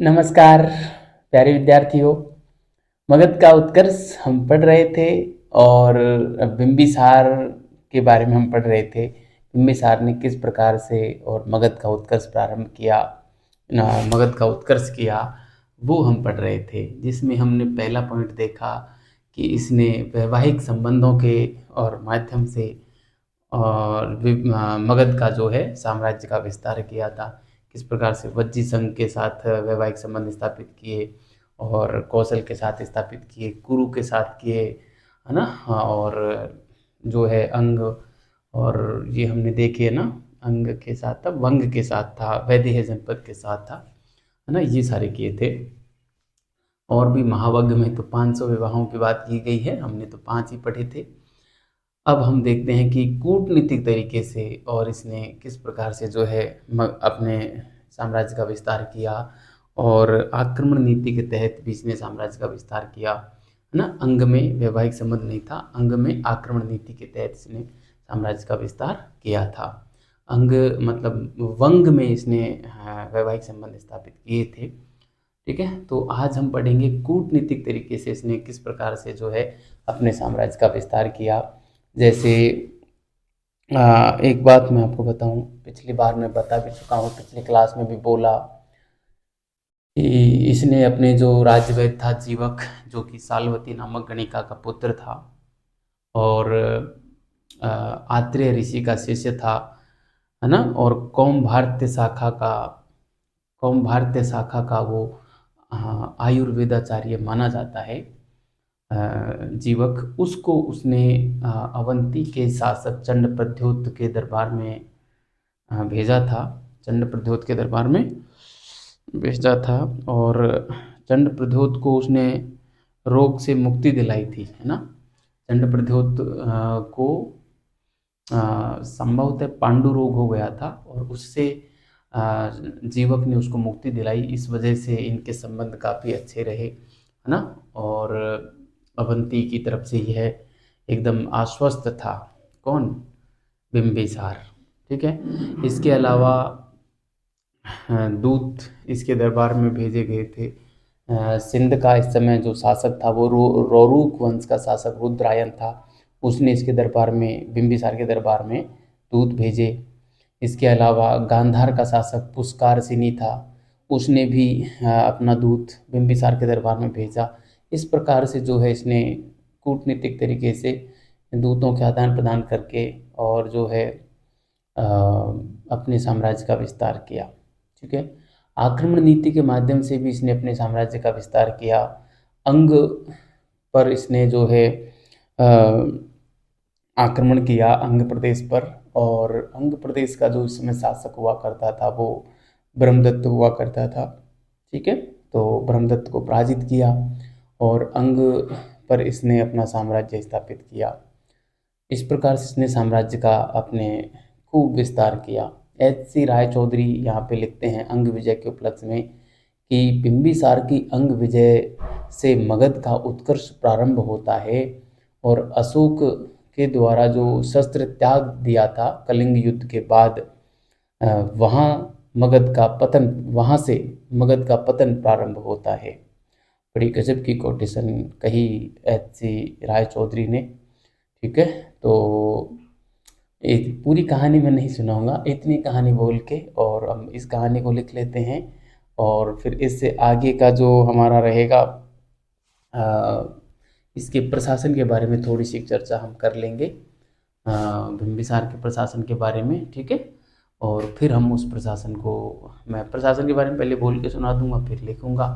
नमस्कार प्यारे विद्यार्थियों। मगध का उत्कर्ष हम पढ़ रहे थे और बिंबिसार के बारे में हम पढ़ रहे थे। बिंबिसार ने किस प्रकार से और मगध का उत्कर्ष प्रारंभ किया, मगध का उत्कर्ष किया, वो हम पढ़ रहे थे। जिसमें हमने पहला पॉइंट देखा कि इसने वैवाहिक संबंधों के और माध्यम से और मगध का जो है साम्राज्य का विस्तार किया था। किस प्रकार से वज्जी संघ के साथ वैवाहिक संबंध स्थापित किए और कौशल के साथ स्थापित किए, कुरु के साथ किए, है ना। हाँ, और जो है अंग, और ये हमने देखे ना, अंग के साथ था, वंग के साथ था, वैदेह जनपद के साथ था, है ना। ये सारे किए थे। और भी महावग्ग में तो 500 विवाहों की बात की गई है, हमने तो 5 ही पढ़े थे। अब हम देखते हैं कि कूटनीतिक तरीके से और इसने किस प्रकार से जो है अपने साम्राज्य का विस्तार किया, और आक्रमण नीति के तहत भी इसने साम्राज्य का विस्तार किया, है ना। अंग में वैवाहिक संबंध नहीं था, अंग में आक्रमण नीति के तहत इसने साम्राज्य का विस्तार किया था। अंग मतलब वंग में इसने वैवाहिक संबंध स्थापित किए थे। ठीक है, तो आज हम पढ़ेंगे कूटनीतिक तरीके से इसने किस प्रकार से जो है अपने साम्राज्य का विस्तार किया। जैसे एक बात मैं आपको बताऊं, पिछली बार मैं बता भी चुका हूँ, पिछली क्लास में भी बोला कि इसने अपने जो राज्यवैद्य था जीवक, जो कि साल्वती नामक गणिका का पुत्र था और आत्रेय ऋषि का शिष्य था, है ना। और कौम भारतीय शाखा का वो आयुर्वेदाचार्य माना जाता है। जीवक, उसको उसने अवंती के शासक चंड प्रद्योत के दरबार में भेजा था, चंड प्रद्योत के दरबार में भेजा था। और चंड प्रद्योत को उसने रोग से मुक्ति दिलाई थी, है ना। चंड प्रद्योत को संभवतः पांडु रोग हो गया था और उससे जीवक ने उसको मुक्ति दिलाई। इस वजह से इनके संबंध काफ़ी अच्छे रहे, है ना। और अवंती की तरफ से यह एकदम आश्वस्त था। कौन? बिंबिसार। ठीक है। इसके अलावा दूत इसके दरबार में भेजे गए थे। सिंध का इस समय जो शासक था वो रोरूक वंश का शासक रुद्रायन था। उसने इसके दरबार में, बिंबिसार के दरबार में दूत भेजे। इसके अलावा गांधार का शासक पुष्कर सिनी था, उसने भी अपना दूत बिंबिसार के दरबार में भेजा। इस प्रकार से जो है इसने कूटनीतिक तरीके से दूतों के आदान प्रदान करके और जो है अपने साम्राज्य का विस्तार किया। ठीक है। आक्रमण नीति के माध्यम से भी इसने अपने साम्राज्य का विस्तार किया। अंग पर इसने जो है आक्रमण किया, अंग प्रदेश पर। और अंग प्रदेश का जो इस समय शासक हुआ करता था वो ब्रह्मदत्त हुआ करता था। ठीक है, तो ब्रह्मदत्त को पराजित किया और अंग पर इसने अपना साम्राज्य स्थापित किया। इस प्रकार से इसने साम्राज्य का अपने खूब विस्तार किया। एच.सी. राय चौधरी यहाँ पे लिखते हैं अंग विजय के उपलक्ष्य में कि बिंबिसार की अंग विजय से मगध का उत्कर्ष प्रारंभ होता है और अशोक के द्वारा जो शस्त्र त्याग दिया था कलिंग युद्ध के बाद, वहाँ वहाँ से मगध का पतन प्रारंभ होता है। बड़ी गजब की कोटेशन कही एच.सी. राय चौधरी ने। ठीक है, तो एक पूरी कहानी मैं नहीं सुनाऊंगा, इतनी कहानी बोल के और हम इस कहानी को लिख लेते हैं और फिर इससे आगे का जो हमारा रहेगा इसके प्रशासन के बारे में थोड़ी सी चर्चा हम कर लेंगे, बिंबिसार के प्रशासन के बारे में। ठीक है, और फिर हम उस प्रशासन को, मैं प्रशासन के बारे में पहले बोल के सुना दूंगा फिर लिखूंगा।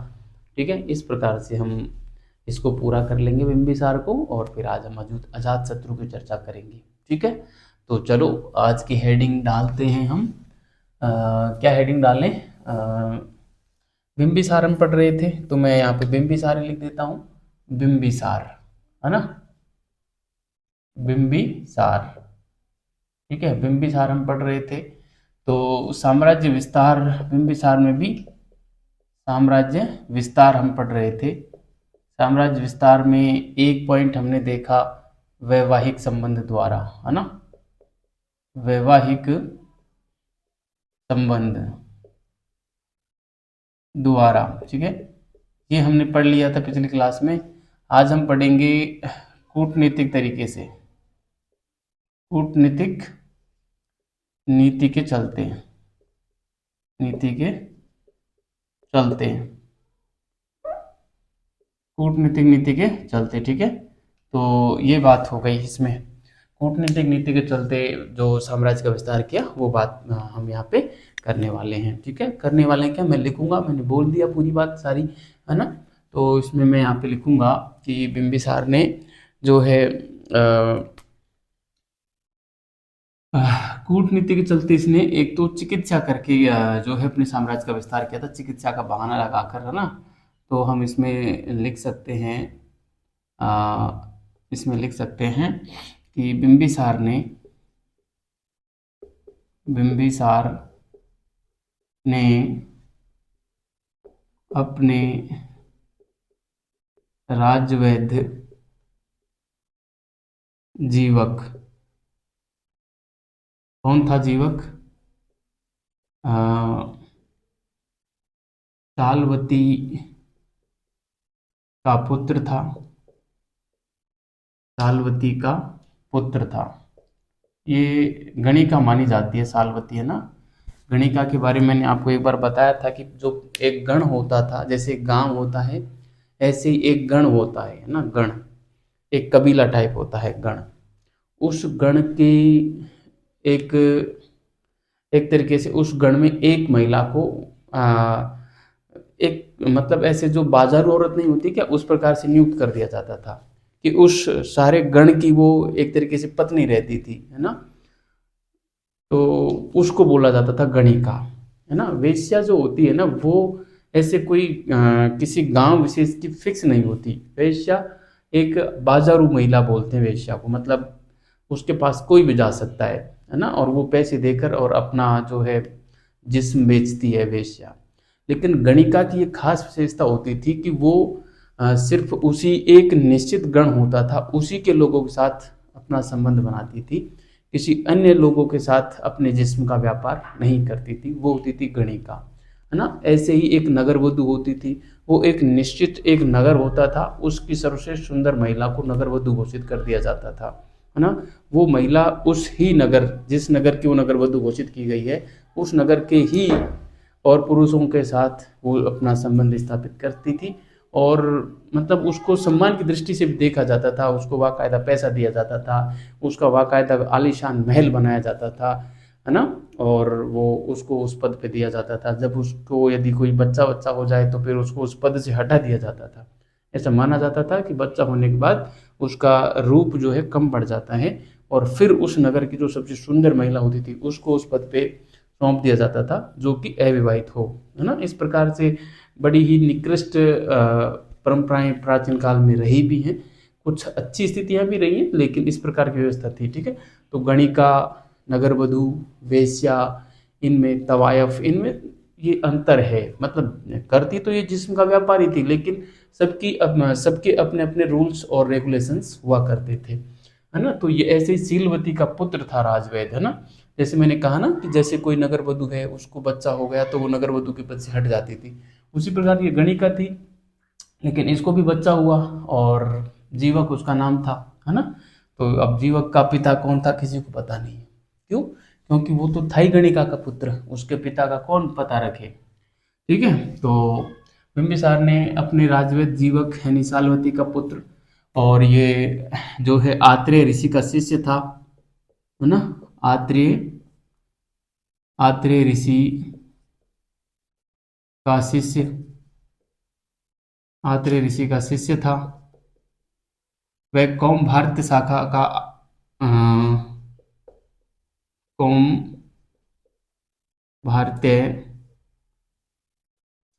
ठीक है, इस प्रकार से हम इसको पूरा कर लेंगे बिंबिसार को, और फिर आज हम अजात शत्रु की चर्चा करेंगे। ठीक है, तो चलो आज की हेडिंग डालते हैं हम। क्या हेडिंग डालें? बिंबिसार हम पढ़ रहे थे तो मैं यहाँ पे बिंबिसार ही लिख देता हूँ, बिंबिसार, है ना, बिंबिसार। ठीक है, बिंबिसार हम पढ़ रहे थे। तो साम्राज्य विस्तार, बिंबिसार में भी साम्राज्य विस्तार हम पढ़ रहे थे। साम्राज्य विस्तार में एक पॉइंट हमने देखा वैवाहिक संबंध द्वारा, है ना, वैवाहिक संबंध। द्वारा। ठीक है, ये हमने पढ़ लिया था पिछली क्लास में। आज हम पढ़ेंगे कूटनीतिक तरीके से, कूटनीतिक नीति के चलते, नीति के चलते, कूटनीतिक नीति के चलते। ठीक है, तो ये बात हो गई इसमें, कूटनीतिक नीति के चलते जो साम्राज्य का विस्तार किया वो बात हम यहाँ पे करने वाले हैं। ठीक है, करने वाले हैं क्या, मैं लिखूंगा, मैंने बोल दिया पूरी बात सारी, है ना। तो इसमें मैं यहाँ पे लिखूंगा कि बिंबिसार ने जो है कूटनीति के चलते इसने एक तो चिकित्सा करके जो है अपने साम्राज्य का विस्तार किया था, चिकित्सा का बहाना लगाकर, है ना। तो हम इसमें लिख सकते हैं, इसमें लिख सकते हैं कि बिंबिसार ने अपने राजवैद्य जीवक, कौन था जीवक, सालवती का पुत्र था, सालवती का पुत्र था। ये गणिका मानी जाती है सालवती, है ना। गणिका के बारे में मैंने आपको एक बार बताया था कि जो एक गण होता था, जैसे एक गांव होता है ऐसे ही एक गण होता है ना, गण एक कबीला टाइप होता है गण। उस गण की एक एक तरीके से उस गण में एक महिला को एक मतलब ऐसे जो बाजारू औरत नहीं होती क्या, उस प्रकार से नियुक्त कर दिया जाता था कि उस सारे गण की वो एक तरीके से पत्नी रहती थी, है ना। तो उसको बोला जाता था गणिका, है ना। वेश्या जो होती है ना वो ऐसे कोई किसी गांव विशेष की फिक्स नहीं होती। वेश्या एक बाजारू महिला बोलते हैं वेश्या को, मतलब उसके पास कोई भी जा सकता है ना, और वो पैसे देकर और अपना जो है जिस्म बेचती है वेश्या। लेकिन गणिका की एक खास विशेषता होती थी कि वो सिर्फ उसी एक निश्चित गण होता था उसी के लोगों के साथ अपना संबंध बनाती थी, किसी अन्य लोगों के साथ अपने जिस्म का व्यापार नहीं करती थी, वो होती थी गणिका, है ना। ऐसे ही एक नगर वधु होती थी, वो एक निश्चित एक नगर होता था, उसकी सर्वश्रेष्ठ सुंदर महिला को नगर वधु घोषित कर दिया जाता था, है ना। वो महिला उस ही नगर, जिस नगर की वो नगर वधु घोषित की गई है, उस नगर के ही और पुरुषों के साथ वो अपना संबंध स्थापित करती थी, और मतलब उसको सम्मान की दृष्टि से भी देखा जाता था, उसको बाकायदा पैसा दिया जाता था, उसका बाकायदा आलीशान महल बनाया जाता था, है ना। और वो उसको उस पद पे दिया जाता था, जब उसको यदि कोई बच्चा बच्चा हो जाए तो फिर उसको उस पद से हटा दिया जाता था। ऐसा माना जाता था कि बच्चा होने के बाद उसका रूप जो है कम बढ़ जाता है, और फिर उस नगर की जो सबसे सुंदर महिला होती थी उसको उस पद पे सौंप दिया जाता था जो कि अविवाहित हो, है ना। इस प्रकार से बड़ी ही निकृष्ट परंपराएं प्राचीन काल में रही भी हैं, कुछ अच्छी स्थितियां भी रही हैं, लेकिन इस प्रकार की व्यवस्था थी। ठीक है, तो गणिका, नगरवधु, वेश्या, इनमें तवायफ, इनमें ये अंतर है। मतलब करती तो ये जिस्म का व्यापार ही थी, लेकिन सबके अपने अपने रूल्स और रेगुलेशंस हुआ करते थे, है ना। तो ये ऐसे ही सीलवती का पुत्र था राजवैद, है ना। जैसे मैंने कहा ना कि जैसे कोई नगर वधु है उसको बच्चा हो गया तो वो नगर वधु के पद से हट जाती थी, उसी प्रकार ये गणिका थी, लेकिन इसको भी बच्चा हुआ और जीवक उसका नाम था, है ना। तो अब जीवक का पिता कौन था किसी को पता नहीं है। क्यों? क्योंकि वो तो था ही गणिका का पुत्र, उसके पिता का कौन पता रखे। ठीक है, तो बिंबिसार ने अपने राजवैद्य जीवक यानी सालवती का पुत्र, और ये जो है आत्रेय ऋषि का शिष्य था, है ना। आत्रेय आत्रेय ऋषि का शिष्य, आत्रेय ऋषि का शिष्य था। वह कौम भारतीय शाखा का अ, कौम भारतीय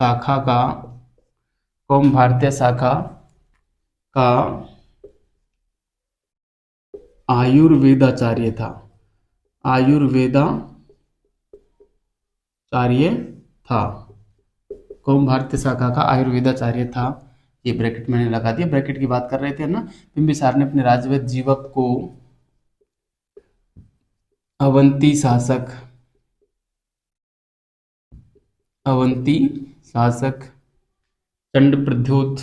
शाखा का कौम भारतीय शाखा का आयुर्वेदाचार्य था, आयुर्वेदाचार्य था, कौम भारतीय शाखा का आयुर्वेदाचार्य था। ये ब्रैकेट मैंने लगा दिया, ब्रैकेट की बात कर रहे थे ना। बिंबिसार ने अपने राजवैद्य जीवक को अवंती शासक, अवंती शासक चंड प्रद्योत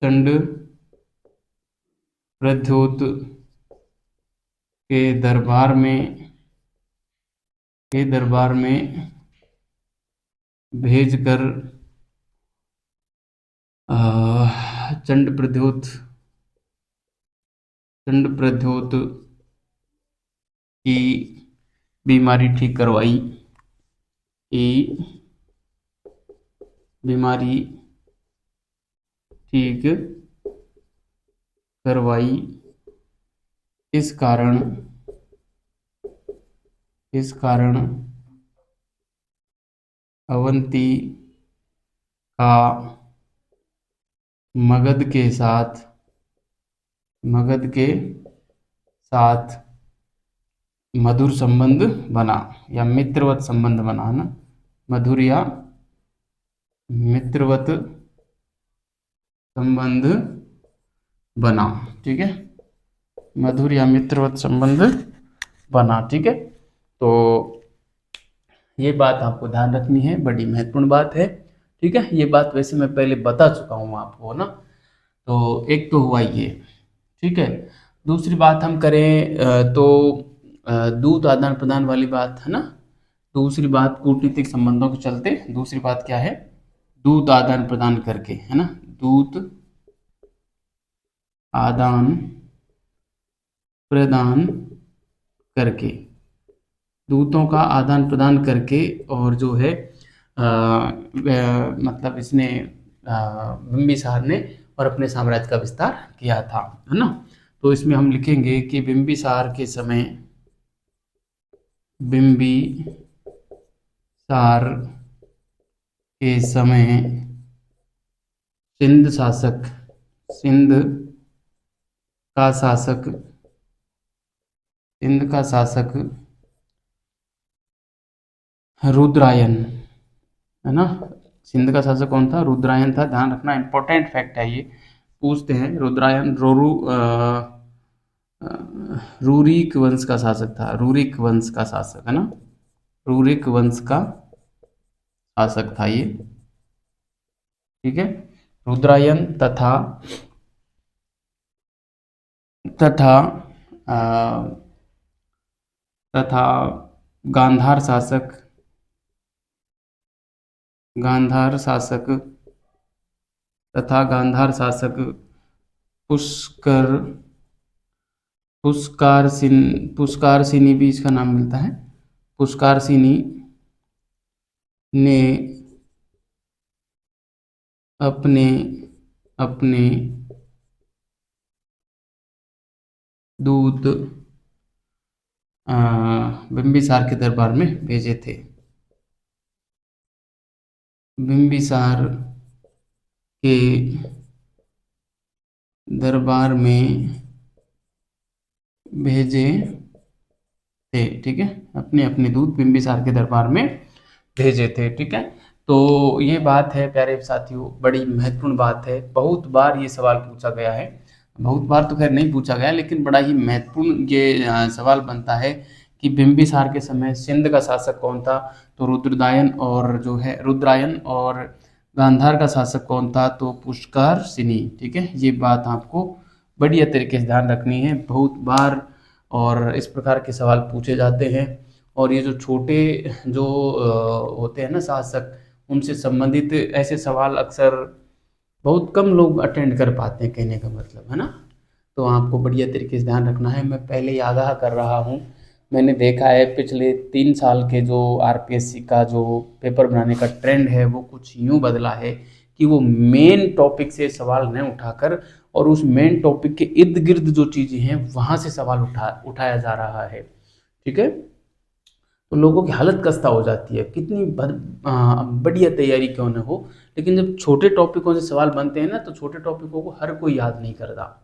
चंड प्रद्योत के दरबार में भेजकर चंड प्रद्योत की बीमारी ठीक करवाई बीमारी ठीक करवाई। इस कारण अवंती का मगध के साथ मधुर संबंध बना या मित्रवत संबंध बना, है ना, मधुर या मित्रवत संबंध बना। ठीक है, मधुर या मित्रवत संबंध बना। ठीक है, तो ये बात आपको ध्यान रखनी है, बड़ी महत्वपूर्ण बात है। ठीक है, ये बात वैसे मैं पहले बता चुका हूँ आपको ना। तो एक तो हुआ ये। ठीक है, दूसरी बात हम करें तो दूत आदान प्रदान वाली बात है ना। दूसरी बात कूटनीतिक संबंधों के चलते दूसरी बात क्या है, दूत आदान प्रदान करके, है ना, दूत आदान प्रदान करके, दूतों का आदान प्रदान करके, और जो है मतलब इसने बिंबिसार ने और अपने साम्राज्य का विस्तार किया था, है ना। तो इसमें हम लिखेंगे कि बिंबिसार के समय सिंध का शासक रुद्रायन, है ना। सिंध का शासक कौन था? रुद्रायन था। ध्यान रखना, इंपॉर्टेंट फैक्ट है ये, पूछते हैं। रुद्रायन रूरिक वंश का शासक था। रूरिक वंश का शासक, है ना, रूरिक वंश का शासक था ये। ठीक है, रुद्रायन तथा गांधार शासक पुष्कारसिनी भी इसका नाम मिलता है। पुष्कारसिनी ने अपने दूत बिंबिसार के दरबार में भेजे थे। बिंबिसार के दरबार में भेजे थे। ठीक है, अपने दूत बिंबिसार के दरबार में भेजे थे। ठीक है, तो ये बात है प्यारे साथियों, बड़ी महत्वपूर्ण बात है। बहुत बार ये सवाल पूछा गया है, बहुत बार तो खैर नहीं पूछा गया, लेकिन बड़ा ही महत्वपूर्ण ये सवाल बनता है कि बिंबिसार के समय सिंध का शासक कौन था? तो रुद्रायन, और गांधार का शासक कौन था? तो पुष्कारसिनी। ठीक है, ये बात आपको बढ़िया तरीके से ध्यान रखनी है, बहुत बार और इस प्रकार के सवाल पूछे जाते हैं। और ये जो छोटे जो होते हैं ना शासक, उनसे संबंधित ऐसे सवाल अक्सर बहुत कम लोग अटेंड कर पाते हैं, कहने का मतलब, है ना। तो आपको बढ़िया तरीके से ध्यान रखना है। मैं पहले ही आगाह कर रहा हूँ, मैंने देखा है पिछले 3 साल के जो आरपीएससी का जो पेपर बनाने का ट्रेंड है, वो कुछ यूँ बदला है कि वो मेन टॉपिक से सवाल न उठाकर और उस मेन टॉपिक के इर्द गिर्द जो चीज़ें हैं वहाँ से सवाल उठाया जा रहा है। ठीक है, तो लोगों की हालत खस्ता हो जाती है, कितनी बढ़िया तैयारी क्यों न हो, लेकिन जब छोटे टॉपिकों से सवाल बनते हैं ना, तो छोटे टॉपिकों को हर कोई याद नहीं करता,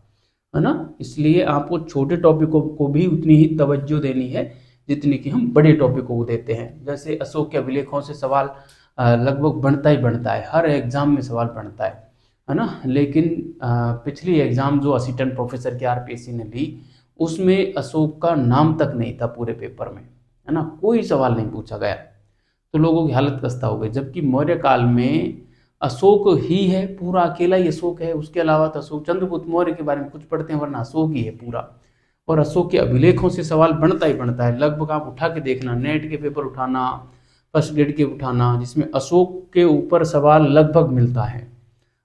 है ना। इसलिए आपको छोटे टॉपिकों को भी उतनी ही तवज्जो देनी है जितनी कि हम बड़े टॉपिकों को देते हैं। जैसे अशोक के अभिलेखों से सवाल लगभग बनता ही बनता है, हर एग्जाम में सवाल बनता है ना। लेकिन पिछली एग्जाम जो असिस्टेंट प्रोफेसर की आरपीएससी ने ली, उसमें अशोक का नाम तक नहीं था पूरे पेपर में, है ना, कोई सवाल नहीं पूछा गया। तो लोगों की हालत खस्ता हो गई। जबकि मौर्य काल में अशोक ही है, पूरा अकेला ही अशोक है, उसके अलावा तो अशोक चंद्रगुप्त मौर्य के बारे में कुछ पढ़ते हैं, वरना अशोक ही है पूरा। और अशोक के अभिलेखों से सवाल बनता ही बनता है, लगभग आप उठा के देखना, नेट के पेपर उठाना, फर्स्ट ग्रेड के उठाना, जिसमें अशोक के ऊपर सवाल लगभग मिलता है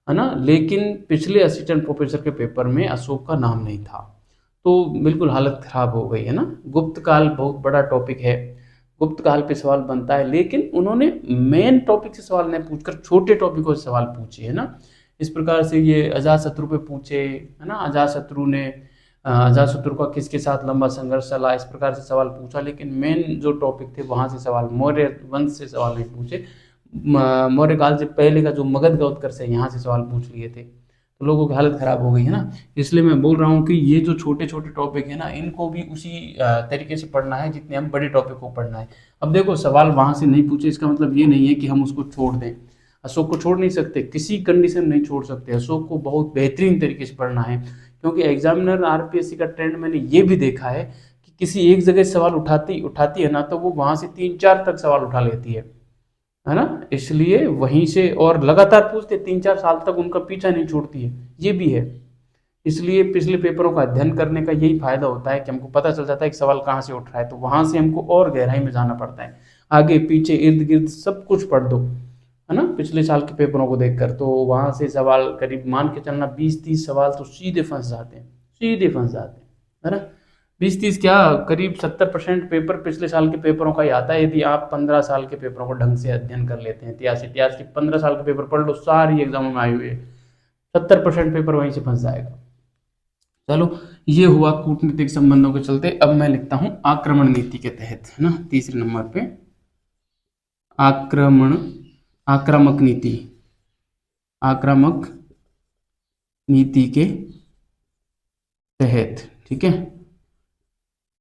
ना। लेकिन पिछले असिस्टेंट प्रोफेसर के पेपर में अशोक का नाम नहीं था, तो बिल्कुल हालत खराब हो गई है ना। गुप्त काल बहुत बड़ा टॉपिक है, गुप्त काल पे सवाल बनता है, लेकिन उन्होंने मेन टॉपिक से सवाल नहीं पूछकर छोटे टॉपिकों से सवाल पूछे, है ना। इस प्रकार से ये अजातशत्रु पे पूछे, है ना। अजातशत्रु का किसके साथ लंबा संघर्ष चला, इस प्रकार से सवाल पूछा, लेकिन मेन जो टॉपिक थे वहां से सवाल, मौर्य वंश से सवाल नहीं पूछे। मौर्य काल से पहले का जो मगध का उत्कर्ष है, यहाँ से सवाल पूछ लिए थे, तो लोगों की हालत खराब हो गई है ना। इसलिए मैं बोल रहा हूँ कि ये जो छोटे छोटे टॉपिक है ना, इनको भी उसी तरीके से पढ़ना है जितने हम बड़े टॉपिक को पढ़ना है। अब देखो, सवाल वहां से नहीं पूछे इसका मतलब ये नहीं है कि हम उसको छोड़ दें। अशोक को छोड़ नहीं सकते, किसी कंडीशन नहीं छोड़ सकते। अशोक को बहुत बेहतरीन तरीके से पढ़ना है, क्योंकि एग्जामिनर आरपीएससी का ट्रेंड मैंने ये भी देखा है कि किसी एक जगह सवाल उठाती उठाती है ना, तो वो वहां से 3-4 तक सवाल उठा लेती है ना। इसलिए वहीं से और लगातार पूछते, 3-4 साल तक उनका पीछा नहीं छोड़ती है, ये भी है। इसलिए पिछले पेपरों का अध्ययन करने का यही फायदा होता है कि हमको पता चल जाता है कि सवाल कहाँ से उठ रहा है, तो वहां से हमको और गहराई में जाना पड़ता है। आगे पीछे इर्द गिर्द सब कुछ पढ़ दो, है ना, पिछले साल के पेपरों को देखकर, तो वहां से सवाल करीब मान के चलना 20-30 सवाल तो सीधे फंस जाते हैं, सीधे फंस जाते हैं, है ना। 20-30 क्या, करीब 70% पेपर पिछले साल के पेपरों का ही आता है, यदि आप 15 साल के पेपरों को ढंग से अध्ययन कर लेते हैं। इतिहास के 15 साल के पेपर पढ़ लो, सारी एग्जामों में आए हुए, 70% पेपर वहीं से फंस जाएगा। चलो, ये हुआ कूटनीतिक संबंधों के चलते। अब मैं लिखता हूं आक्रमण नीति के तहत, है ना, तीसरे नंबर पे आक्रामक नीति, आक्रामक नीति के तहत, ठीक है।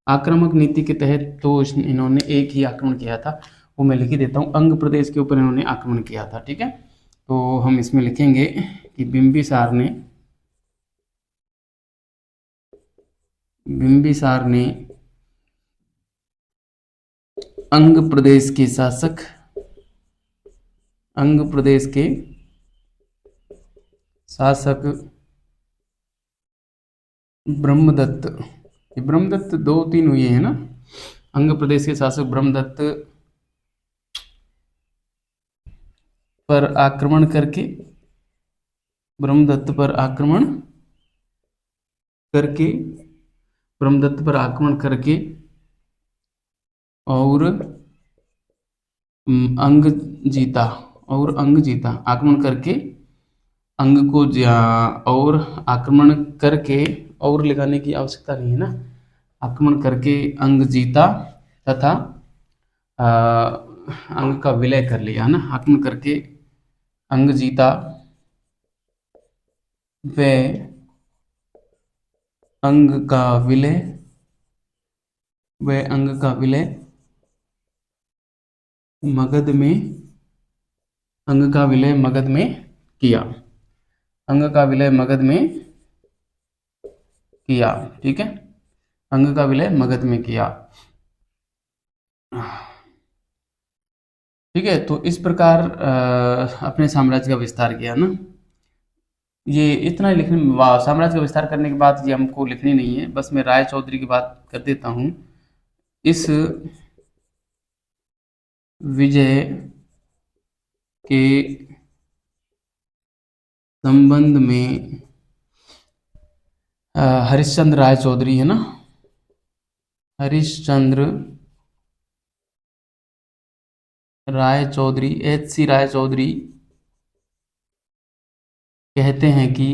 आक्रामक नीति के तहत तो इन्होंने एक ही आक्रमण किया था, वो मैं लिख ही देता हूँ। अंग प्रदेश के ऊपर इन्होंने आक्रमण किया था, ठीक है। तो हम इसमें लिखेंगे कि बिंबिसार ने अंग प्रदेश के शासक, अंग प्रदेश के शासक ब्रह्मदत्त, ये ब्रह्मदत्त 2-3 हुए हैं ना। अंग प्रदेश के शासक ब्रह्मदत्त पर आक्रमण करके, ब्रह्मदत्त पर आक्रमण करके, ब्रह्मदत्त पर आक्रमण करके और अंग जीता, और अंग जीता, आक्रमण करके अंग को और आक्रमण करके, और लगाने की आवश्यकता नहीं है ना, आक्रमण करके अंग जीता तथा अंग का विलय कर लिया, है ना। आक्रमण करके अंग जीता व अंग का विलय, मगध में, अंग का विलय मगध में किया, अंग का विलय मगध में किया, ठीक है। अंग का विलय मगध में किया, ठीक है। तो इस प्रकार अपने साम्राज्य का विस्तार किया ना। ये इतना ही लिखने में, साम्राज्य का विस्तार करने के बाद ये हमको लिखनी नहीं है, बस मैं राय चौधरी की बात कर देता हूँ। इस विजय के संबंध में हरिश्चंद्र राय चौधरी, है ना, हरिश्चंद्र राय चौधरी, HC राय चौधरी कहते हैं कि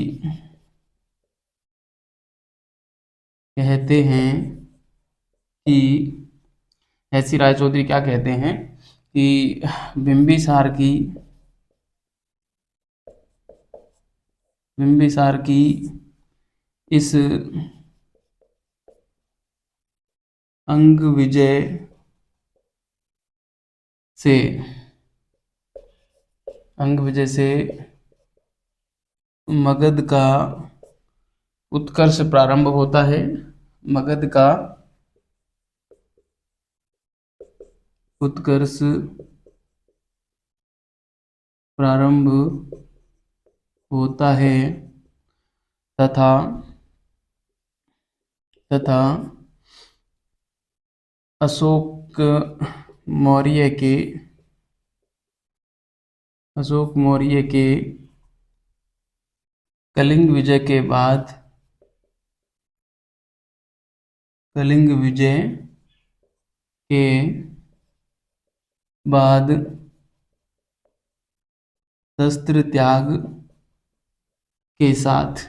HC राय चौधरी क्या कहते हैं कि बिंबिसार की इस अंग विजय से मगध का उत्कर्ष प्रारंभ होता है, मगध का उत्कर्ष प्रारंभ होता है तथा तथा अशोक मौर्य के अशोक मौर्य के कलिंग विजय के बाद कलिंग विजय के बाद शस्त्र त्याग के साथ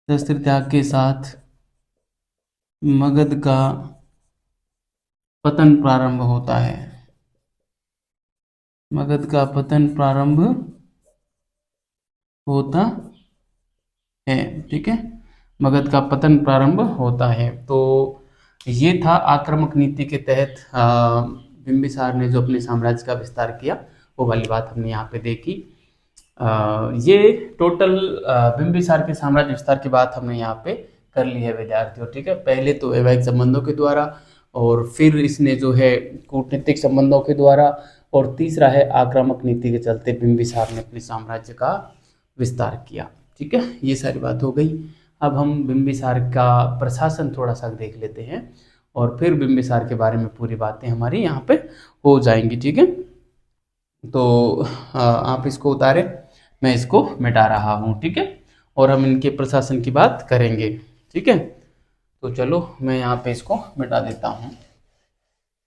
शस्त्र त्याग के साथ मगध का पतन प्रारंभ होता है। मगध का पतन प्रारंभ होता है। ठीक है, मगध का पतन प्रारंभ होता है। तो ये था आक्रामक नीति के तहत बिंबिसार ने जो अपने साम्राज्य का विस्तार किया, वो वाली बात हमने यहाँ पे देखी। ये टोटल बिंबिसार के साम्राज्य विस्तार की बात हमने यहाँ पे कर ली है विद्यार्थियों। ठीक है, पहले तो वैवाहिक संबंधों के द्वारा, और फिर इसने जो है कूटनीतिक संबंधों के द्वारा, और तीसरा है आक्रामक नीति के चलते बिंबिसार ने अपने साम्राज्य का विस्तार किया। ठीक है, ये सारी बात हो गई। अब हम बिंबिसार का प्रशासन थोड़ा सा देख लेते हैं, और फिर बिंबिसार के बारे में पूरी बातें हमारी यहाँ पे हो जाएंगी। ठीक है, तो आप इसको उतारें, मैं इसको मिटा रहा हूँ। ठीक है, और हम इनके प्रशासन की बात करेंगे। ठीक है, तो चलो मैं यहाँ पे इसको मिटा देता हूँ।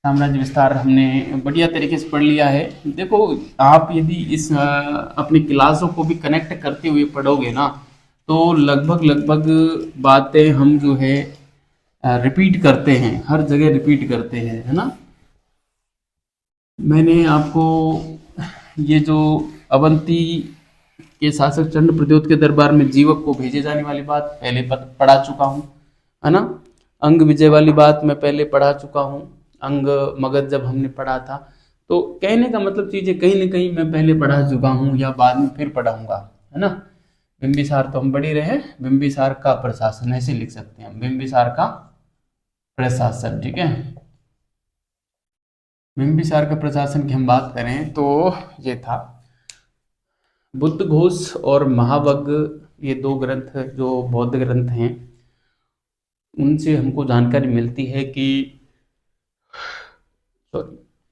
साम्राज्य विस्तार हमने बढ़िया तरीके से पढ़ लिया है। देखो, आप यदि इस अपनी क्लासों को भी कनेक्ट करते हुए पढ़ोगे ना, तो लगभग बातें हम जो है रिपीट करते हैं, हर जगह रिपीट करते हैं, है ना। मैंने आपको ये जो अवंती के शासक चंड प्रद्योत के दरबार में जीवक को भेजे जाने वाली बात पहले पढ़ा चुका हूँ, है ना। अंग विजय वाली बात मैं पहले पढ़ा चुका हूँ। अंग मगध जब हमने पढ़ा था, तो कहने का मतलब चीजें कहीं ना कहीं मैं पहले पढ़ा चुका हूँ या बाद में फिर पढ़ाऊंगा, है ना। बिंबिसार तो हम पढ़ ही रहे हैं। बिंबिसार का प्रशासन ऐसे लिख सकते हैं, बिंबिसार का प्रशासन। ठीक है, बिंबिसार का प्रशासन की हम बात करें तो ये था। बुद्ध घोष और महावग्ग, ये दो ग्रंथ जो बौद्ध ग्रंथ हैं, उनसे हमको जानकारी मिलती है कि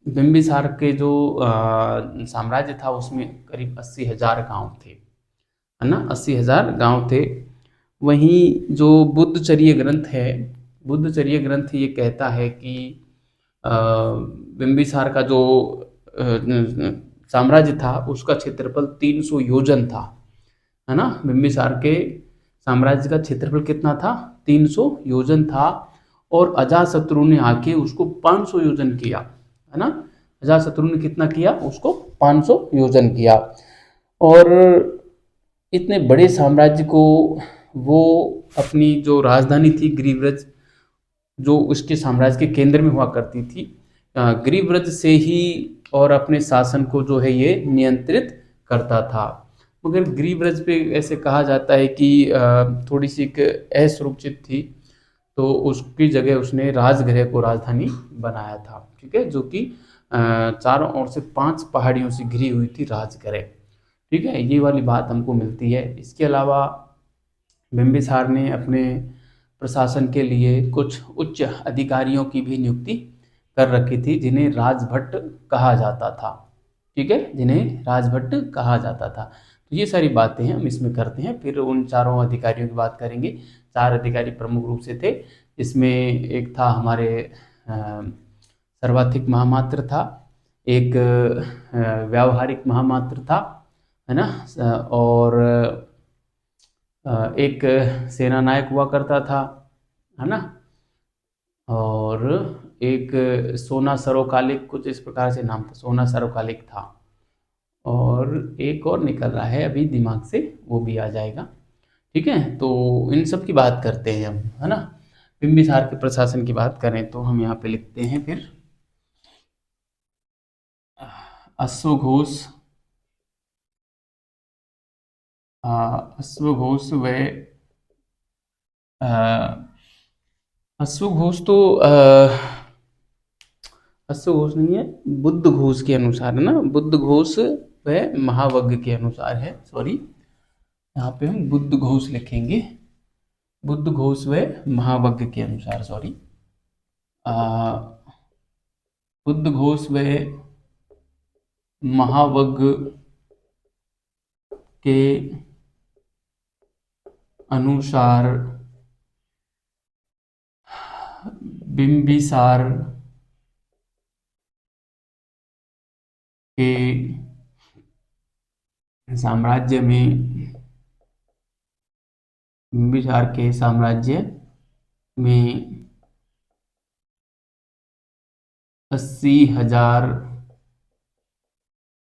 बिंबिसार के जो साम्राज्य था, उसमें करीब 80,000 गांव थे, है ना। 80,000 गांव थे। वहीं जो बुद्धचर्य ग्रंथ है, बुद्धचर्य ग्रंथ ये कहता है कि बिंबिसार का जो साम्राज्य था, उसका क्षेत्रफल 300 योजन था, है ना। बिंबिसार के साम्राज्य का क्षेत्रफल कितना था? 300 योजन था। और अजातशत्रु ने आके उसको 500 योजन किया, है ना। अजातशत्रु ने कितना किया? उसको 500 योजन किया। और इतने बड़े साम्राज्य को वो अपनी जो राजधानी थी गिरिव्रज, जो उसके साम्राज्य के केंद्र में हुआ करती थी, गिरिव्रज से ही और अपने शासन को जो है ये नियंत्रित करता था। मगर गिरिव्रज पे ऐसे कहा जाता है कि थोड़ी सी एक असुरक्षित थी, तो उसकी जगह उसने राजगृह को राजधानी बनाया था। ठीक है, जो कि चारों ओर से 5 पहाड़ियों से घिरी हुई थी राजगृह। ठीक है, ये वाली बात हमको मिलती है। इसके अलावा बिंबिसार ने अपने प्रशासन के लिए कुछ उच्च अधिकारियों की भी नियुक्ति कर रखी थी, जिन्हें राजभट्ट कहा जाता था। ठीक है, जिन्हें राजभट्ट कहा जाता था। तो ये सारी बातें हैं हम इसमें करते हैं, फिर उन चारों अधिकारियों की बात करेंगे। 4 अधिकारी प्रमुख रूप से थे। इसमें एक था हमारे सर्वाधिक महामात्र था, एक व्यावहारिक महामात्र था, है ना, और एक सेना नायक हुआ करता था, है ना, और एक सोना सरोकालिक, कुछ इस प्रकार से नाम था, सोना सरोकालिक था। और एक और निकल रहा है अभी दिमाग से, वो भी आ जाएगा। ठीक है, तो इन सब की बात करते हैं हम, है ना। बिंबिसार के प्रशासन की बात करें तो हम यहाँ पे लिखते हैं फिर अश्वघोष, अश्वघोष व अश्वघोष तो अश्वघोष नहीं है, बुद्ध घोष के अनुसार है ना, बुद्ध घोष व महावग्ग के अनुसार है, सॉरी, यहाँ पे हम बुद्ध घोष लिखेंगे, बुद्ध घोष व महावग्ग के अनुसार, सॉरी, बुद्ध घोष व महावग्ग के अनुसार बिंबिसार के साम्राज्य में, बिंबिसार के साम्राज्य में 80,000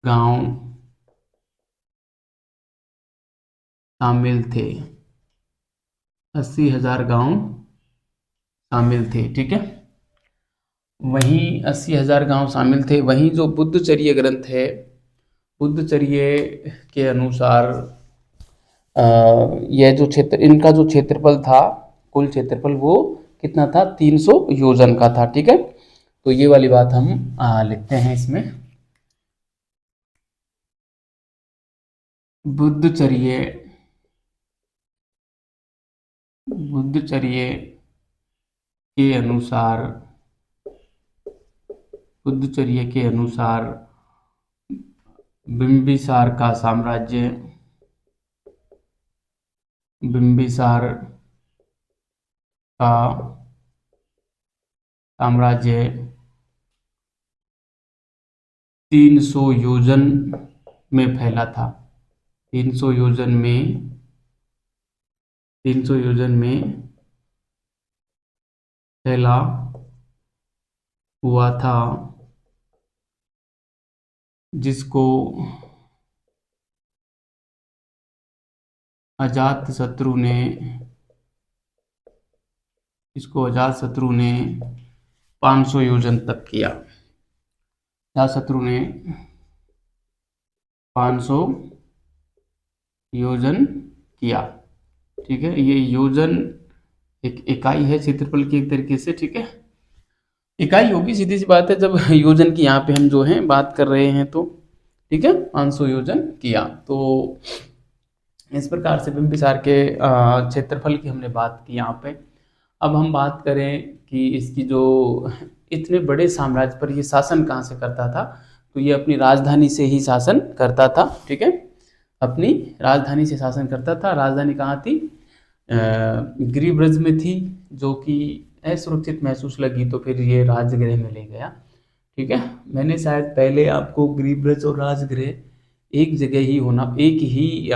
गांव शामिल थे, 80,000 गांव शामिल थे, ठीक है। वहीं 80,000 गांव शामिल थे। वहीं जो बुद्धचर्य ग्रंथ है, बुद्धचर्य के अनुसार यह जो क्षेत्र, इनका जो क्षेत्रफल था, कुल क्षेत्रफल वो कितना था, 300 योजन का था, ठीक है। तो ये वाली बात हम लिखते हैं इसमें, बुद्धचर्य के अनुसार, बुद्धचर्य के अनुसार बिंबिसार का साम्राज्य, बिंबिसार का साम्राज्य 300 योजन में फैला था, 300 योजन में, 300 योजन में फैला हुआ था, जिसको अजातशत्रु ने, इसको अजातशत्रु ने 500 योजन तक किया, अजातशत्रु ने 500 योजन किया, ठीक है। ये योजन एक इकाई है क्षेत्रफल की एक तरीके से, ठीक है, इकाई होगी, सीधी सी बात है, जब योजन की यहाँ पे हम जो है बात कर रहे हैं तो, ठीक है, 500 योजन किया। तो इस प्रकार से बिंबिसार के क्षेत्रफल की हमने बात की यहाँ पे। अब हम बात करें कि इसकी जो इतने बड़े साम्राज्य पर ये शासन कहाँ से करता था, तो ये अपनी राजधानी से ही शासन करता था, ठीक है, अपनी राजधानी से शासन करता था। राजधानी कहाँ थी, गिरिब्रज में थी, जो कि असुरक्षित महसूस लगी तो फिर ये राजगृह में ले गया, ठीक है। मैंने शायद पहले आपको गिरिब्रज और राजगृह एक जगह ही होना, एक ही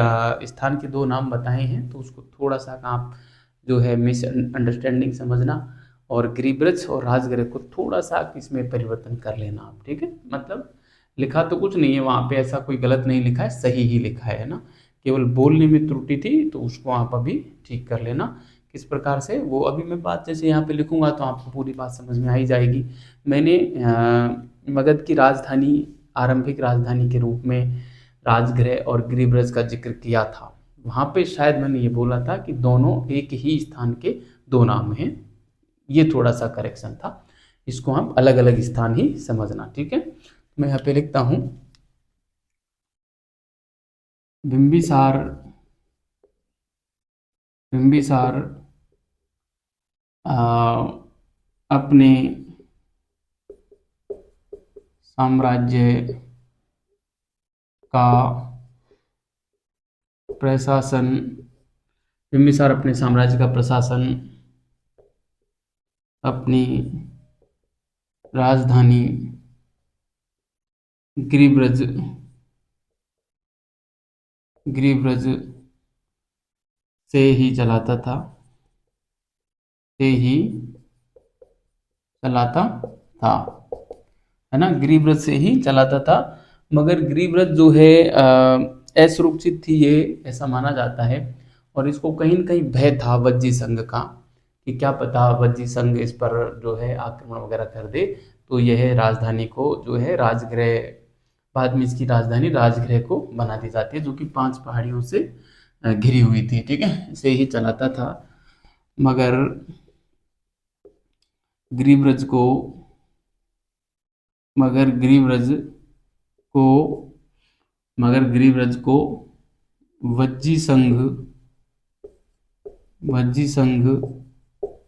स्थान के दो नाम बताए हैं, तो उसको थोड़ा सा आप जो है मिस अंडरस्टैंडिंग समझना, और गिरिब्रज और राजगृह को थोड़ा सा इसमें परिवर्तन कर लेना आप, ठीक है। मतलब लिखा तो कुछ नहीं है वहाँ पे, ऐसा कोई गलत नहीं लिखा है, सही ही लिखा है ना, केवल बोलने में त्रुटि थी, तो उसको आप अभी ठीक कर लेना। किस प्रकार से, वो अभी मैं बात जैसे यहाँ पे लिखूंगा तो आपको पूरी बात समझ में आ ही जाएगी। मैंने मगध की राजधानी, आरंभिक राजधानी के रूप में राजगृह और गिरिब्रज का जिक्र किया था। वहाँ पे शायद मैंने ये बोला था कि दोनों एक ही स्थान के दो नाम हैं, ये थोड़ा सा करेक्शन था, इसको हम अलग अलग स्थान ही समझना, ठीक है। मैं यहाँ पे लिखता हूँ, बिंबिसार, बिंबिसार अपने साम्राज्य का प्रशासन, बिंबिसार अपने साम्राज्य का प्रशासन अपनी राजधानी गिरिब्रज, गिरिब्रज से ही चलाता था, से ही चलाता था, है ना, गिरिब्रज से ही चलाता था। मगर गिरिब्रज जो है असुरक्षित थी, ये ऐसा माना जाता है, और इसको कहीं न कहीं भय था वज्जी संघ का, कि क्या पता वज्जी संघ इस पर जो है आक्रमण वगैरह कर दे, तो यह राजधानी को जो है राजगृह, बाद में इसकी राजधानी राजगृह को बना दी जाती है, जो कि 5 पहाड़ियों से घिरी हुई थी, ठीक है, से ही चलाता था। मगर गिरिब्रज को मगर गिरिव्रज को मगर गिरिव्रज को वज्जी संघ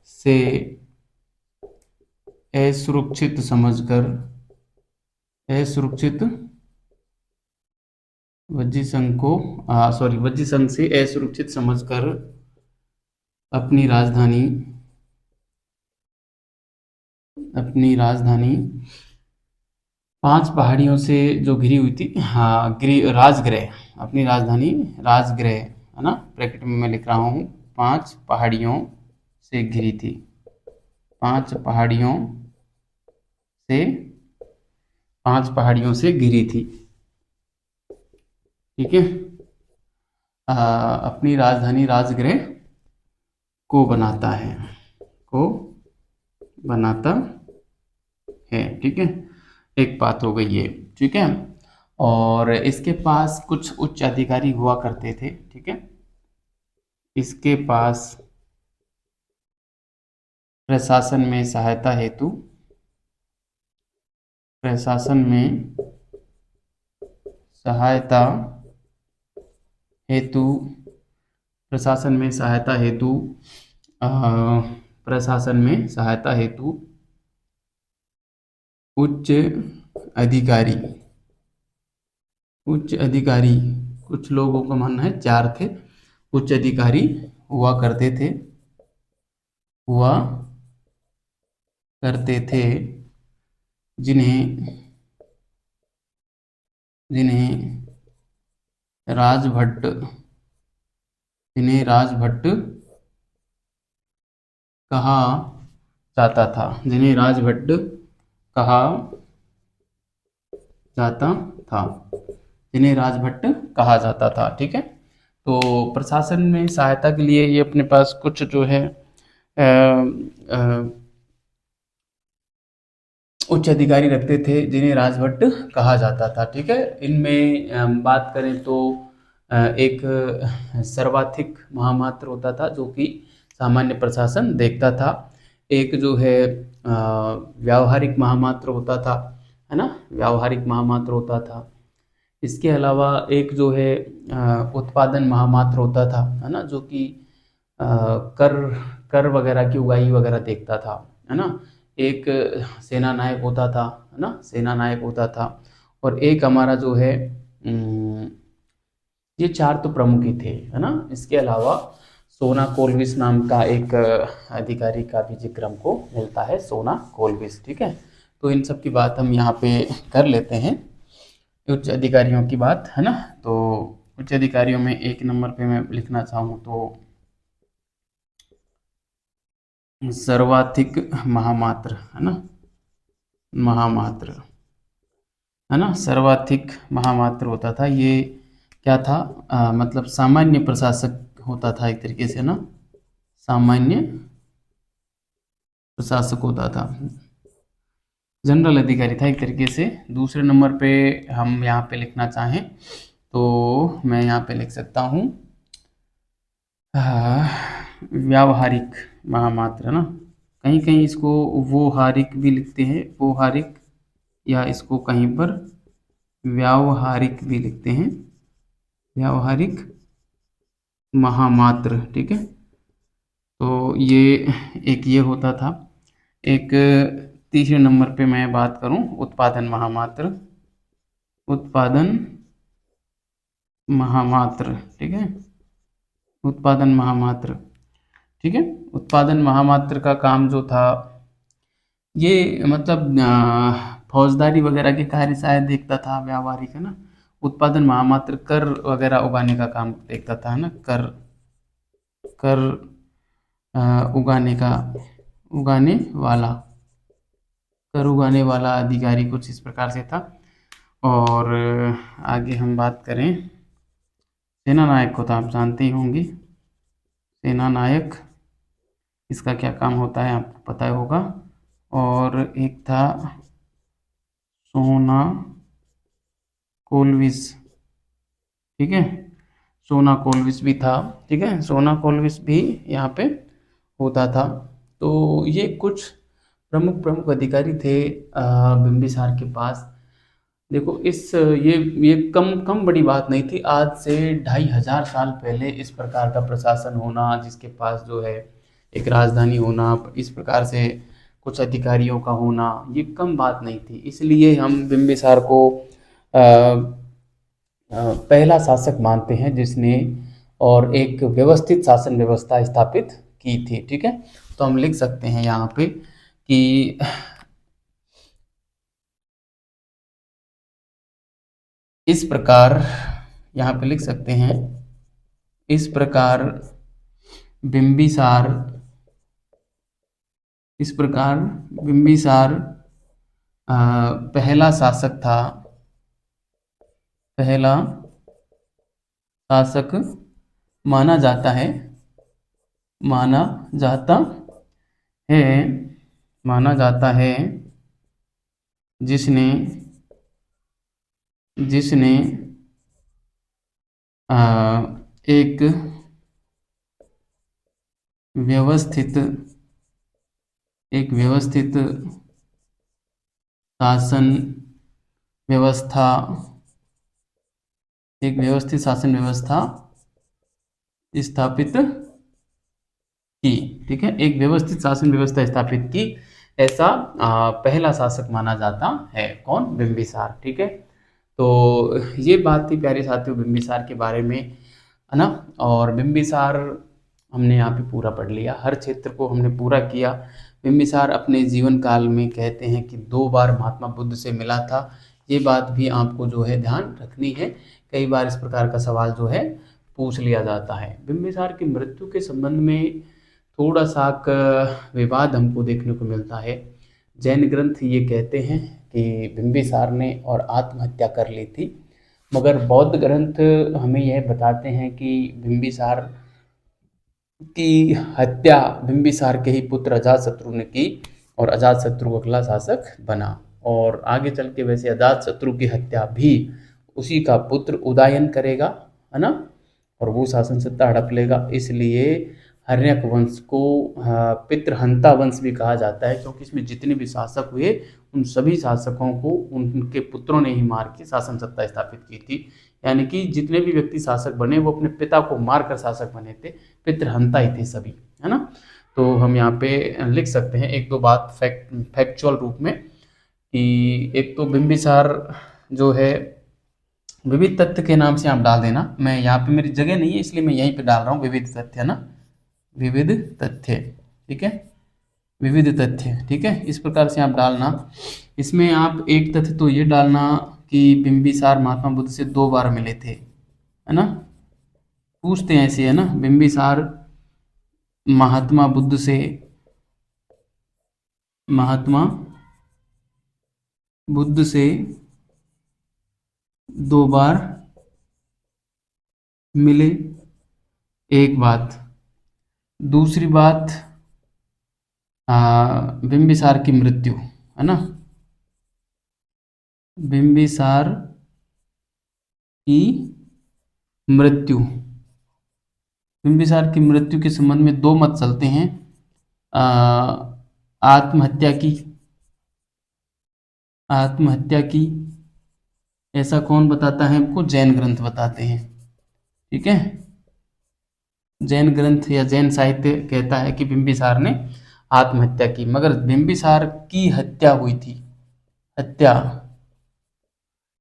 से असुरक्षित समझकर असुरक्षित वज्जी संघ से असुरक्षित समझकर अपनी राजधानी 5 पहाड़ियों से जो घिरी हुई थी, हाँ, राजगृह, अपनी राजधानी राजगृह, है ना, ब्रैकेट में मैं लिख रहा हूँ, 5 पहाड़ियों से घिरी थी, 5 पहाड़ियों से घिरी थी, ठीक है। अपनी राजधानी राजगृह को बनाता है, ठीक है। एक बात हो गई ये, ठीक है। और इसके पास कुछ उच्च अधिकारी हुआ करते थे, ठीक है। इसके पास प्रशासन में सहायता हेतु उच्च अधिकारी, कुछ लोगों का मानना है 4 थे, उच्च अधिकारी हुआ करते थे, जिन्हें राजभट्ट कहा जाता था, ठीक है। तो प्रशासन में सहायता के लिए ये अपने पास कुछ जो है उच्च अधिकारी रखते थे, जिन्हें राजभट्ट कहा जाता था, ठीक है। इनमें हम बात करें तो एक सर्वाधिक महामात्र होता था, जो कि सामान्य प्रशासन देखता था। एक जो है व्यावहारिक महामात्र होता था, है ना, व्यावहारिक महामात्र होता था। इसके अलावा एक जो है उत्पादन महामात्र होता था, है ना, जो कि कर वगैरह की उगाही वगैरह देखता था, है ना। एक सेना नायक होता था, है ना, और एक हमारा जो है ये 4 तो प्रमुख ही थे, है ना। इसके अलावा सोना कोलविस नाम का एक अधिकारी का भी जिक्र हमको मिलता है, सोना कोलविस, ठीक है। तो इन सब की बात हम यहाँ पे कर लेते हैं, उच्च अधिकारियों की बात, है ना। तो उच्च अधिकारियों में 1 नंबर पे मैं लिखना चाहूँ तो सर्वाधिक महामात्र, है ना, सर्वाधिक महामात्र होता था। ये क्या था, मतलब सामान्य प्रशासक होता था एक तरीके से ना, सामान्य प्रशासक होता था, जनरल अधिकारी था एक तरीके से। दूसरे नंबर पे हम यहाँ पे लिखना चाहें तो मैं यहाँ पे लिख सकता हूँ व्यावहारिक महामात्र, है ना। कहीं कहीं इसको व्यवहारिक भी लिखते हैं, व्यवहारिक, या इसको कहीं पर व्यावहारिक भी लिखते हैं, व्यावहारिक महामात्र, ठीक है। तो ये एक ये होता था। एक तीसरे नंबर पे मैं बात करूं, उत्पादन महामात्र, ठीक है, उत्पादन महामात्र, ठीक है। उत्पादन महामात्र का काम जो था, ये मतलब फौजदारी वगैरह के कार्य शायद देखता था, व्यावहारिक, है ना। उत्पादन महामात्र कर वगैरह उगाने का काम देखता था, है ना, कर उगाने वाला अधिकारी कुछ इस प्रकार से था। और आगे हम बात करें, सेना नायक को तो आप जानते ही होंगे, सेना नायक, इसका क्या काम होता है आपको पता होगा। और एक था सोना कोलविस, ठीक है, सोना कोलविस भी था, ठीक है, सोना कोलविस भी यहाँ पे होता था। तो ये कुछ प्रमुख प्रमुख अधिकारी थे बिंबिसार के पास। देखो ये कम कम बड़ी बात नहीं थी। आज से 2500 साल पहले इस प्रकार का प्रशासन होना, जिसके पास जो है एक राजधानी होना, इस प्रकार से कुछ अधिकारियों का होना, ये कम बात नहीं थी। इसलिए हम बिंबिसार को अ, पहला शासक मानते हैं जिसने और एक व्यवस्थित शासन व्यवस्था स्थापित की थी। ठीक है, तो हम लिख सकते हैं यहाँ पे कि इस प्रकार, यहाँ पे लिख सकते हैं इस प्रकार बिंबिसार इस प्रकार बिंबिसार पहला शासक था, पहला शासक माना जाता है, माना जाता है माना जाता है जिसने जिसने एक व्यवस्थित शासन व्यवस्था एक व्यवस्थित शासन व्यवस्था स्थापित की। ठीक है, एक व्यवस्थित शासन व्यवस्था स्थापित की, ऐसा पहला शासक माना जाता है। कौन? बिंबिसार। ठीक है, तो ये बात थी प्यारे साथियों बिंबिसार के बारे में, है ना। और बिंबिसार हमने यहाँ पे पूरा पढ़ लिया, हर क्षेत्र को हमने पूरा किया। बिंबिसार अपने जीवन काल में कहते हैं कि 2 बार महात्मा बुद्ध से मिला था। ये बात भी आपको जो है ध्यान रखनी है, कई बार इस प्रकार का सवाल जो है पूछ लिया जाता है। बिंबिसार की मृत्यु के संबंध में थोड़ा सा विवाद हमको देखने को मिलता है। जैन ग्रंथ ये कहते हैं कि बिंबिसार ने और आत्महत्या कर ली थी, मगर बौद्ध ग्रंथ हमें यह बताते हैं कि बिंबिसार की हत्या बिंबिसार के ही पुत्र अजातशत्रु ने की और अजातशत्रु अगला शासक बना। और आगे चल के वैसे अजातशत्रु की हत्या भी उसी का पुत्र उदयन करेगा, है ना, और वो शासन सत्ता हड़प लेगा। इसलिए हर्यक वंश को पितृहंता वंश भी कहा जाता है, क्योंकि इसमें जितने भी शासक हुए उन सभी शासकों को उनके पुत्रों ने ही मार के शासन सत्ता स्थापित की थी। यानी कि जितने भी व्यक्ति शासक बने वो अपने पिता को मारकर शासक बने थे, पितृहंता ही थे सभी, है ना। तो हम यहाँ पे लिख सकते हैं एक दो बात फैक्चुअल रूप में कि एक तो बिंबिसार जो है, विविध तथ्य के नाम से आप डाल देना, मैं यहाँ पे मेरी जगह नहीं है इसलिए मैं यहीं पे डाल रहा हूँ विविध तथ्य, है ना, विविध तथ्य। ठीक है, विविध तथ्य। ठीक है, इस प्रकार से आप डालना। इसमें आप एक तथ्य तो ये डालना कि बिंबिसार महात्मा बुद्ध से 2 बार मिले थे, है ना। पूछते हैं ऐसे, है ना, बिंबिसार महात्मा बुद्ध से महात्मा बुद्ध से 2 बार मिले, एक बात। दूसरी बात, बिंबिसार की मृत्यु, है ना, बिंबिसार की मृत्यु, बिंबिसार की मृत्यु के संबंध में 2 मत चलते हैं। आत्महत्या की, आत्महत्या की ऐसा कौन बताता है हमको? जैन ग्रंथ बताते हैं। ठीक है, जैन ग्रंथ या जैन साहित्य कहता है कि बिंबिसार ने आत्महत्या की, मगर बिंबिसार की हत्या हुई थी, हत्या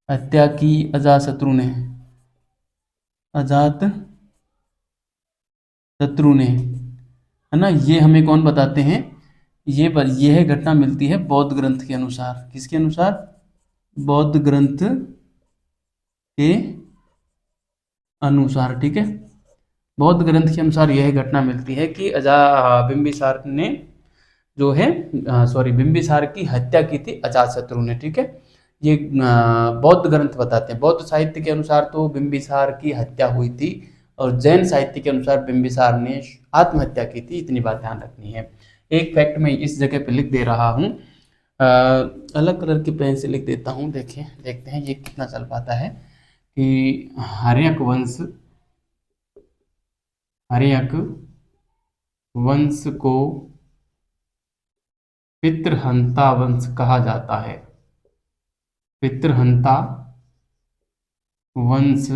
हत्या की अजातशत्रु ने, अजात शत्रु ने, है ना। ये हमें कौन बताते हैं? यह घटना मिलती है बौद्ध ग्रंथ के अनुसार। किसके अनुसार? बौद्ध ग्रंथ के अनुसार। ठीक है, बौद्ध ग्रंथ के अनुसार यह घटना मिलती है कि बिंबिसार ने जो है सॉरी बिंबिसार की हत्या की थी अजातशत्रु ने। ठीक है, ये बौद्ध ग्रंथ बताते हैं। बौद्ध साहित्य के अनुसार तो बिंबिसार की हत्या हुई थी और जैन साहित्य के अनुसार बिंबिसार ने आत्महत्या की थी। इतनी बात ध्यान रखनी है। एक फैक्ट मैं इस जगह पे लिख दे रहा हूँ, अलग कलर की पेन से लिख देता हूँ। देखिए, देखते हैं ये कितना चल पाता है कि हर्यक वंश को पितृहंता वंश कहा जाता है? पितृहंता वंश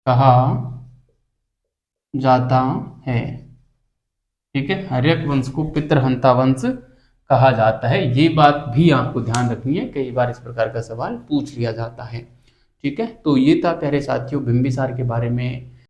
कहा जाता है। ठीक है, हर्यक वंश को पितृहंता वंश कहा जाता है। ये बात भी आपको ध्यान रखनी है, कई बार इस प्रकार का सवाल पूछ लिया जाता है। ठीक है, तो ये था प्यारे साथियों बिंबिसार के बारे में